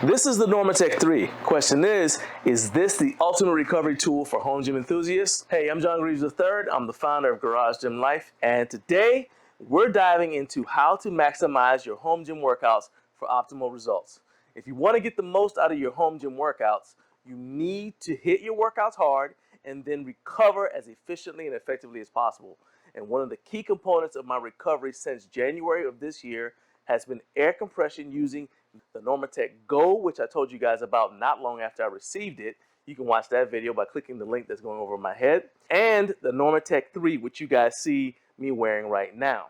This is the Normatec 3. Question is this the ultimate recovery tool for home gym enthusiasts? Hey, I'm John Greaves III. I'm the founder of Garage Gym Life, and today we're diving into how to maximize your home gym workouts for optimal results. If you want to get the most out of your home gym workouts, you need to hit your workouts hard and then recover as efficiently and effectively as possible. And one of the key components of my recovery since January of this year has been air compression using the Normatec Go, which I told you guys about not long after I received it. You can watch that video by clicking the link that's going over my head. And the Normatec 3, which you guys see me wearing right now.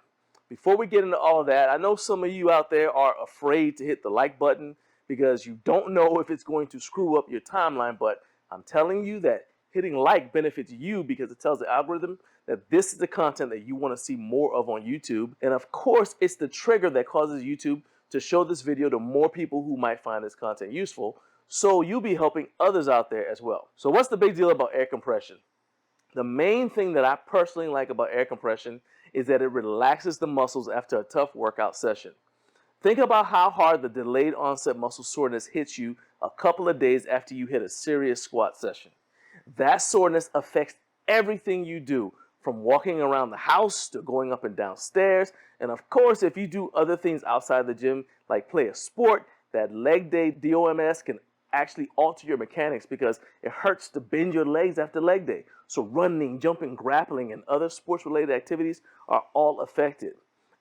Before we get into all of that, I know some of you out there are afraid to hit the like button because you don't know if it's going to screw up your timeline, but I'm telling you that hitting like benefits you because it tells the algorithm that this is the content that you want to see more of on YouTube. And of course, it's the trigger that causes YouTube to show this video to more people who might find this content useful. So you'll be helping others out there as well. So what's the big deal about air compression? The main thing that I personally like about air compression is that it relaxes the muscles after a tough workout session. Think about how hard the delayed onset muscle soreness hits you a couple of days after you hit a serious squat session. That soreness affects everything you do, from walking around the house to going up and down stairs. And of course, if you do other things outside the gym, like play a sport, that leg day DOMS can actually alter your mechanics because it hurts to bend your legs after leg day. So running, jumping, grappling, and other sports-related activities are all affected.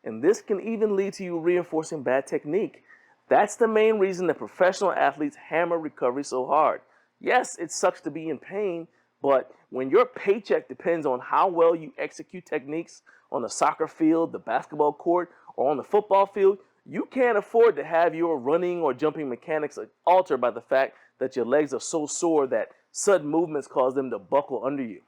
And this can even lead to you reinforcing bad technique. That's the main reason that professional athletes hammer recovery so hard. Yes, it sucks to be in pain, but when your paycheck depends on how well you execute techniques on the soccer field, the basketball court, or on the football field, you can't afford to have your running or jumping mechanics altered by the fact that your legs are so sore that sudden movements cause them to buckle under you.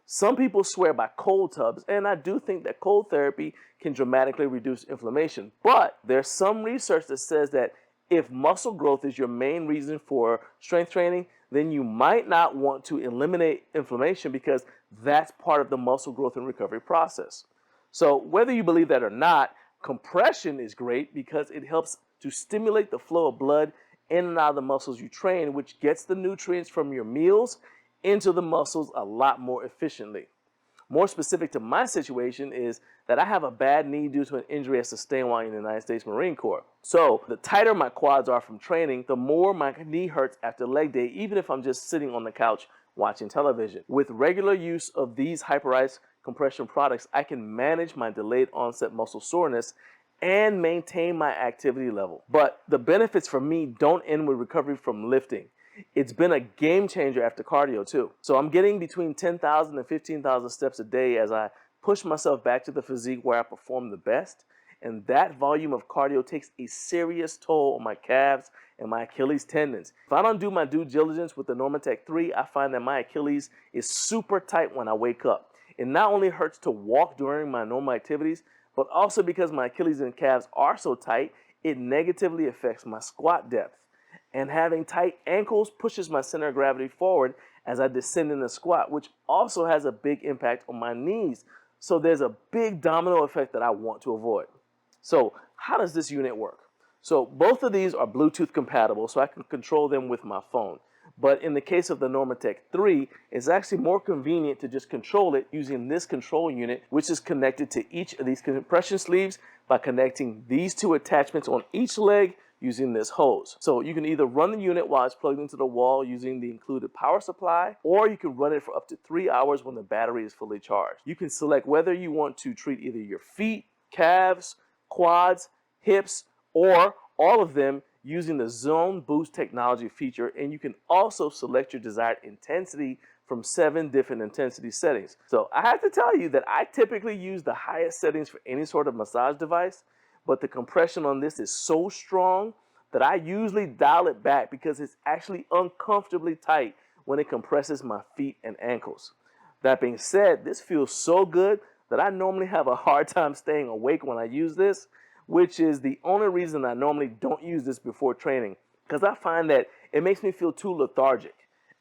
Some people swear by cold tubs, and I do think that cold therapy can dramatically reduce inflammation. But there's some research that says that if muscle growth is your main reason for strength training, then you might not want to eliminate inflammation because that's part of the muscle growth and recovery process. So whether you believe that or not, compression is great because it helps to stimulate the flow of blood in and out of the muscles you train, which gets the nutrients from your meals into the muscles a lot more efficiently. More specific to my situation is that I have a bad knee due to an injury I sustained while in the United States Marine Corps. So the tighter my quads are from training, the more my knee hurts after leg day, even if I'm just sitting on the couch watching television. With regular use of these Hyperice compression products, I can manage my delayed onset muscle soreness and maintain my activity level. But the benefits for me don't end with recovery from lifting. It's been a game changer after cardio too. So I'm getting between 10,000 and 15,000 steps a day as I push myself back to the physique where I perform the best. And that volume of cardio takes a serious toll on my calves and my Achilles tendons. If I don't do my due diligence with the Normatec 3, I find that my Achilles is super tight when I wake up. It not only hurts to walk during my normal activities, but also because my Achilles and calves are so tight, it negatively affects my squat depth. And having tight ankles pushes my center of gravity forward as I descend in the squat, which also has a big impact on my knees. So there's a big domino effect that I want to avoid. So how does this unit work? So both of these are Bluetooth compatible, so I can control them with my phone. But in the case of the Normatec 3, it's actually more convenient to just control it using this control unit, which is connected to each of these compression sleeves by connecting these two attachments on each leg using this hose. So you can either run the unit while it's plugged into the wall using the included power supply, or you can run it for up to 3 hours when the battery is fully charged. You can select whether you want to treat either your feet, calves, quads, hips, or all of them using the Zone Boost technology feature, and you can also select your desired intensity from 7 different intensity settings. So I have to tell you that I typically use the highest settings for any sort of massage device, but the compression on this is so strong that I usually dial it back because it's actually uncomfortably tight when it compresses my feet and ankles. That being said, this feels so good that I normally have a hard time staying awake when I use this, which is the only reason I normally don't use this before training, because I find that it makes me feel too lethargic.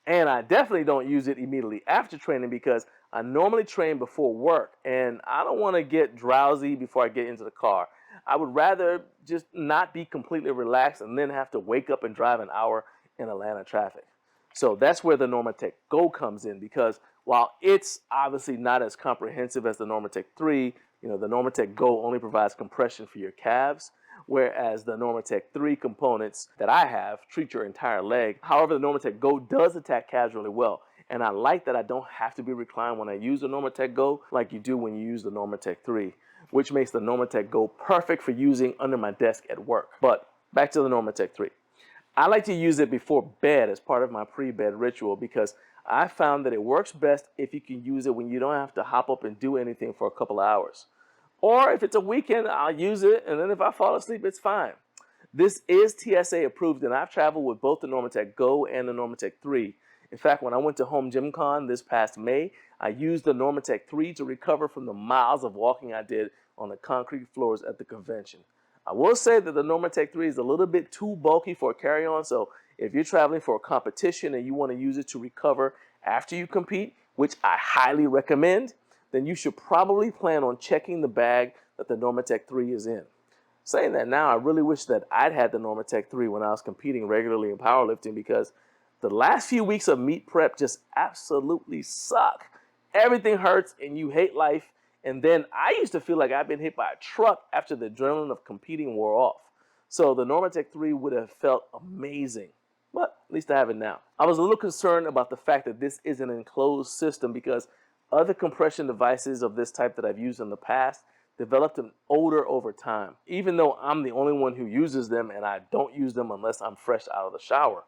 And I definitely don't use it immediately after training because I normally train before work and I don't want to get drowsy before I get into the car. I would rather just not be completely relaxed and then have to wake up and drive an hour in Atlanta traffic. So that's where the Normatec Go comes in, because while it's obviously not as comprehensive as the Normatec 3, the Normatec Go only provides compression for your calves, whereas the Normatec 3 components that I have treat your entire leg. However, the Normatec Go does attack calves really well. And I like that I don't have to be reclined when I use the Normatec Go like you do when you use the Normatec 3, which makes the Normatec Go perfect for using under my desk at work. But back to the Normatec 3. I like to use it before bed as part of my pre-bed ritual, because I found that it works best if you can use it when you don't have to hop up and do anything for a couple of hours. Or if it's a weekend, I'll use it, and then if I fall asleep, it's fine. This is TSA approved, and I've traveled with both the Normatec Go and the Normatec 3. In fact, when I went to Home Gym Con this past May, I used the Normatec 3 to recover from the miles of walking I did on the concrete floors at the convention. I will say that the Normatec 3 is a little bit too bulky for a carry-on, so if you're traveling for a competition and you want to use it to recover after you compete, which I highly recommend, then you should probably plan on checking the bag that the Normatec 3 is in. Saying that now, I really wish that I'd had the Normatec 3 when I was competing regularly in powerlifting, because the last few weeks of meet prep just absolutely suck. Everything hurts and you hate life. And then I used to feel like I'd been hit by a truck after the adrenaline of competing wore off. So the Normatec 3 would have felt amazing. But at least I have it now. I was a little concerned about the fact that this is an enclosed system, because other compression devices of this type that I've used in the past developed an odor over time, even though I'm the only one who uses them and I don't use them unless I'm fresh out of the shower.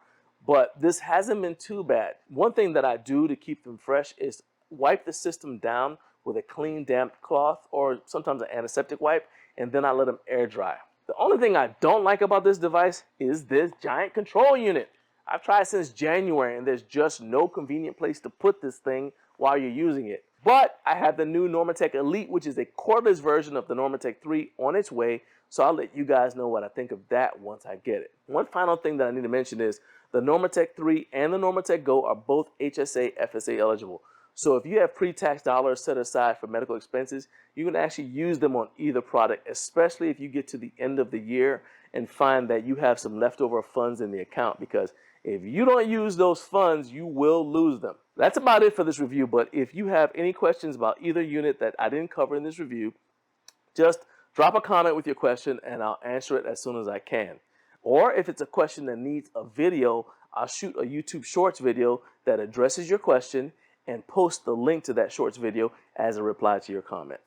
But this hasn't been too bad. One thing that I do to keep them fresh is wipe the system down with a clean, damp cloth, or sometimes an antiseptic wipe, and then I let them air dry. The only thing I don't like about this device is this giant control unit. I've tried since January, and there's just no convenient place to put this thing while you're using it. But I have the new Normatec Elite, which is a cordless version of the Normatec 3, on its way, so I'll let you guys know what I think of that once I get it. One final thing that I need to mention is the Normatec 3 and the Normatec Go are both HSA FSA eligible. So if you have pre-tax dollars set aside for medical expenses, you can actually use them on either product, especially if you get to the end of the year and find that you have some leftover funds in the account, because if you don't use those funds, you will lose them. That's about it for this review, but if you have any questions about either unit that I didn't cover in this review, just drop a comment with your question and I'll answer it as soon as I can. Or if it's a question that needs a video, I'll shoot a YouTube Shorts video that addresses your question and post the link to that Shorts video as a reply to your comment.